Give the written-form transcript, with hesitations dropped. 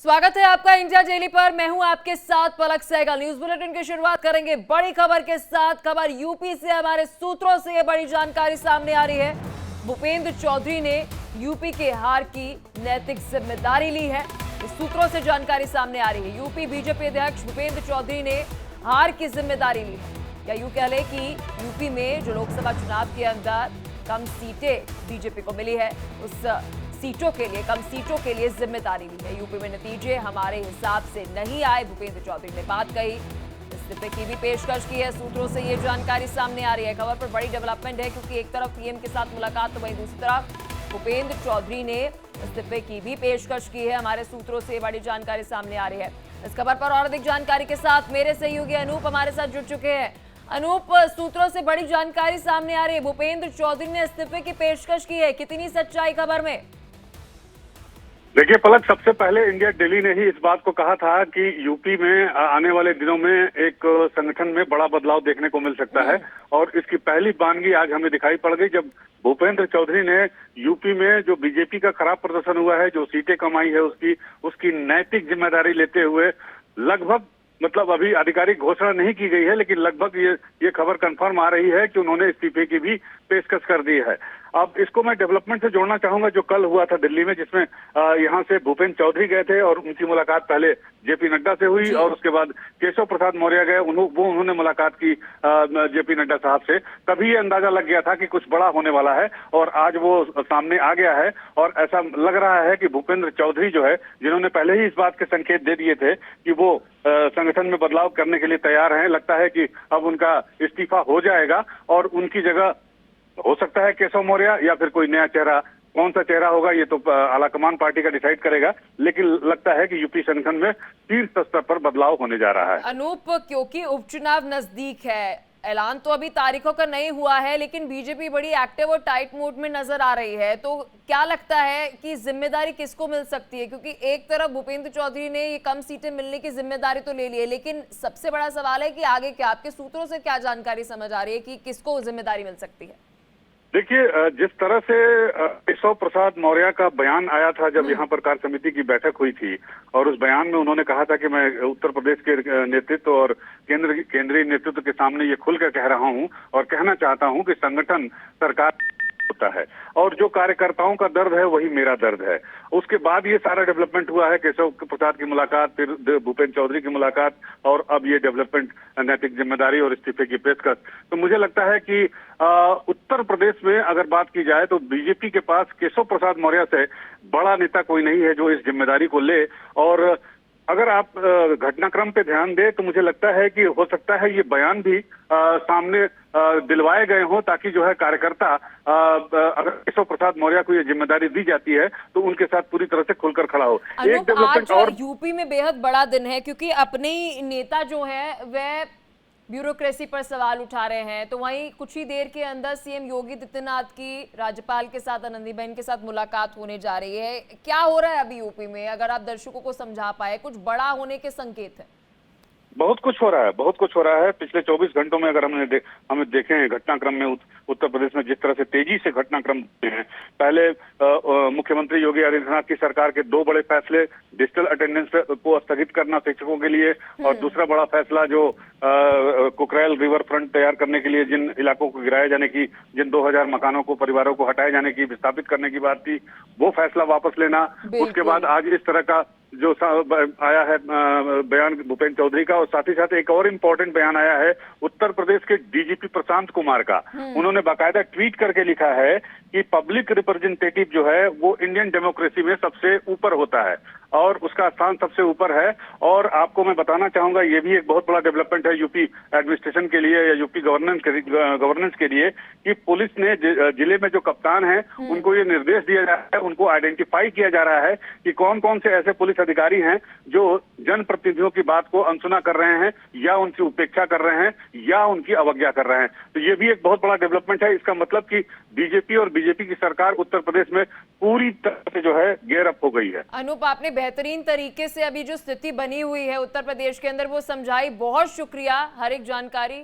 स्वागत है आपका इंडिया डेली पर। मैं हूं आपके साथ पलक सहगल। न्यूज बुलेटिन की शुरुआत करेंगे बड़ी खबर के साथ। खबर यूपी से, हमारे सूत्रों से यह बड़ी जानकारी सामने आ रही है। भूपेंद्र चौधरी ने यूपी के हार की नैतिक जिम्मेदारी ली है। इस सूत्रों से जानकारी सामने आ रही है। यूपी बीजेपी अध्यक्ष भूपेंद्र चौधरी ने हार की जिम्मेदारी ली है, या यूं कह ले कि यूपी में जो लोकसभा चुनाव के अंदर कम सीटें बीजेपी को मिली है, उस कम सीटों के लिए जिम्मेदारी ली है। यूपी में नतीजे हमारे हिसाब से नहीं आए, भूपेंद्र चौधरी ने बात कही। इस्तीफे की भी पेशकश की है। सूत्रों से ये जानकारी सामने आ रही है। खबर पर बड़ी डेवलपमेंट है, क्योंकि एक तरफ पीएम के साथ मुलाकात तो वहीं दूसरी तरफ भूपेंद्र चौधरी ने इस्तीफे की भी पेशकश की है। हमारे सूत्रों से बड़ी जानकारी सामने आ रही है। इस खबर पर और अधिक जानकारी के साथ मेरे सहयोगी अनूप हमारे साथ जुड़ चुके हैं। अनूप, सूत्रों से बड़ी जानकारी सामने आ रही है। भूपेंद्र चौधरी ने इस्तीफे की पेशकश की है, कितनी सच्चाई खबर में? देखिए पलक, सबसे पहले इंडिया डेली ने ही इस बात को कहा था कि यूपी में आने वाले दिनों में एक संगठन में बड़ा बदलाव देखने को मिल सकता है, और इसकी पहली बानगी आज हमें दिखाई पड़ गई जब भूपेंद्र चौधरी ने यूपी में जो बीजेपी का खराब प्रदर्शन हुआ है, जो सीटें कमाई है, उसकी नैतिक जिम्मेदारी लेते हुए लगभग, मतलब अभी आधिकारिक घोषणा नहीं की गई है, लेकिन लगभग ये खबर कंफर्म आ रही है कि उन्होंने इस्तीफे की भी पेशकश कर दी है। अब इसको मैं डेवलपमेंट से जोड़ना चाहूंगा जो कल हुआ था दिल्ली में, जिसमें यहाँ से भूपेंद्र चौधरी गए थे और उनकी मुलाकात पहले जेपी नड्डा से हुई और उसके बाद केशव प्रसाद मौर्य गए, उन्होंने मुलाकात की जेपी नड्डा साहब से। तभी ये अंदाजा लग गया था कि कुछ बड़ा होने वाला है, और आज वो सामने आ गया है। और ऐसा लग रहा है कि भूपेंद्र चौधरी जो है, जिन्होंने पहले ही इस बात के संकेत दे दिए थे कि वो संगठन में बदलाव करने के लिए तैयार हैं, लगता है कि अब उनका इस्तीफा हो जाएगा और उनकी जगह हो सकता है केशव मौर्य या फिर कोई नया चेहरा। कौन सा चेहरा होगा ये तो आलाकमान पार्टी का डिसाइड करेगा, लेकिन लगता है कि यूपी संगठन में शीर्ष स्तर पर बदलाव होने जा रहा है। अनूप, क्योंकि उपचुनाव नजदीक है, ऐलान तो अभी तारीखों का नहीं हुआ है, लेकिन बीजेपी बड़ी एक्टिव और टाइट मोड में नजर आ रही है, तो क्या लगता है कि जिम्मेदारी किसको मिल सकती है? क्योंकि एक तरफ भूपेंद्र चौधरी ने ये कम सीटें मिलने की जिम्मेदारी तो ले ली है, लेकिन सबसे बड़ा सवाल है कि आगे क्या? आपके सूत्रों से क्या जानकारी समझ आ रही है कि किसको जिम्मेदारी मिल सकती है? देखिए, जिस तरह से केशव प्रसाद मौर्य का बयान आया था जब यहाँ पर कार्य समिति की बैठक हुई थी, और उस बयान में उन्होंने कहा था कि मैं उत्तर प्रदेश के नेतृत्व और केंद्रीय नेतृत्व के सामने ये खुलकर कह रहा हूँ और कहना चाहता हूँ कि संगठन सरकार होता है और जो कार्यकर्ताओं का दर्द है वही मेरा दर्द है। उसके बाद ये सारा डेवलपमेंट हुआ है, केशव प्रसाद की मुलाकात, फिर भूपेंद्र चौधरी की मुलाकात, और अब ये डेवलपमेंट नैतिक जिम्मेदारी और इस्तीफे की पेशकश। तो मुझे लगता है कि उत्तर प्रदेश में अगर बात की जाए तो बीजेपी के पास केशव प्रसाद मौर्य से बड़ा नेता कोई नहीं है जो इस जिम्मेदारी को ले। और अगर आप घटनाक्रम पे ध्यान दें तो मुझे लगता है कि हो सकता है ये बयान भी सामने दिलवाए गए हों, ताकि जो है कार्यकर्ता, अगर केशव प्रसाद मौर्य को ये जिम्मेदारी दी जाती है तो उनके साथ पूरी तरह से खुलकर खड़ा हो। एक डेवलपमेंट और यूपी में बेहद बड़ा दिन है, क्योंकि अपने ही नेता जो है वह ब्यूरोक्रेसी पर सवाल उठा रहे हैं, तो वहीं कुछ ही देर के अंदर सीएम योगी आदित्यनाथ की राज्यपाल के साथ, आनंदीबेन के साथ मुलाकात होने जा रही है। क्या हो रहा है अभी यूपी में, अगर आप दर्शकों को समझा पाए? कुछ बड़ा होने के संकेत है? बहुत कुछ हो रहा है, बहुत कुछ हो रहा है। पिछले 24 घंटों में अगर हमें देखें घटनाक्रम में, उत्तर प्रदेश में जिस तरह से तेजी से घटनाक्रम हैं। पहले मुख्यमंत्री योगी आदित्यनाथ की सरकार के 2 बड़े फैसले, डिजिटल अटेंडेंस को स्थगित करना शिक्षकों के लिए, और दूसरा बड़ा फैसला जो कुकरेल रिवर फ्रंट तैयार करने के लिए जिन इलाकों को गिराए जाने की, जिन 2000 मकानों को, परिवारों को हटाए जाने की, विस्थापित करने की बात थी, वो फैसला वापस लेना। उसके बाद आज इस तरह का जो आया है बयान भूपेंद्र चौधरी का, और साथ ही साथ एक और इम्पोर्टेंट बयान आया है उत्तर प्रदेश के डीजीपी प्रशांत कुमार का। उन्होंने बाकायदा ट्वीट करके लिखा है कि पब्लिक रिप्रेजेंटेटिव जो है वो इंडियन डेमोक्रेसी में सबसे ऊपर होता है और उसका स्थान सबसे ऊपर है। और आपको मैं बताना चाहूंगा, ये भी एक बहुत बड़ा डेवलपमेंट है यूपी एडमिनिस्ट्रेशन के लिए या यूपी गवर्नेंस के लिए, कि पुलिस ने जिले में जो कप्तान है उनको ये निर्देश दिया जा रहा है, उनको आइडेंटिफाई किया जा रहा है कि कौन कौन से ऐसे पुलिस अधिकारी हैं जो जनप्रतिनिधियों की बात को अनसुना कर रहे हैं, या उनकी उपेक्षा कर रहे हैं, या उनकी अवज्ञा कर रहे हैं। तो ये भी एक बहुत बड़ा डेवलपमेंट है। इसका मतलब कि बीजेपी और बीजेपी की सरकार उत्तर प्रदेश में पूरी तरह से जो है गेयर अप हो गई है। अनूप, आपने बेहतरीन तरीके से अभी जो स्थिति बनी हुई है उत्तर प्रदेश के अंदर वो समझाई, बहुत शुक्रिया हर एक जानकारी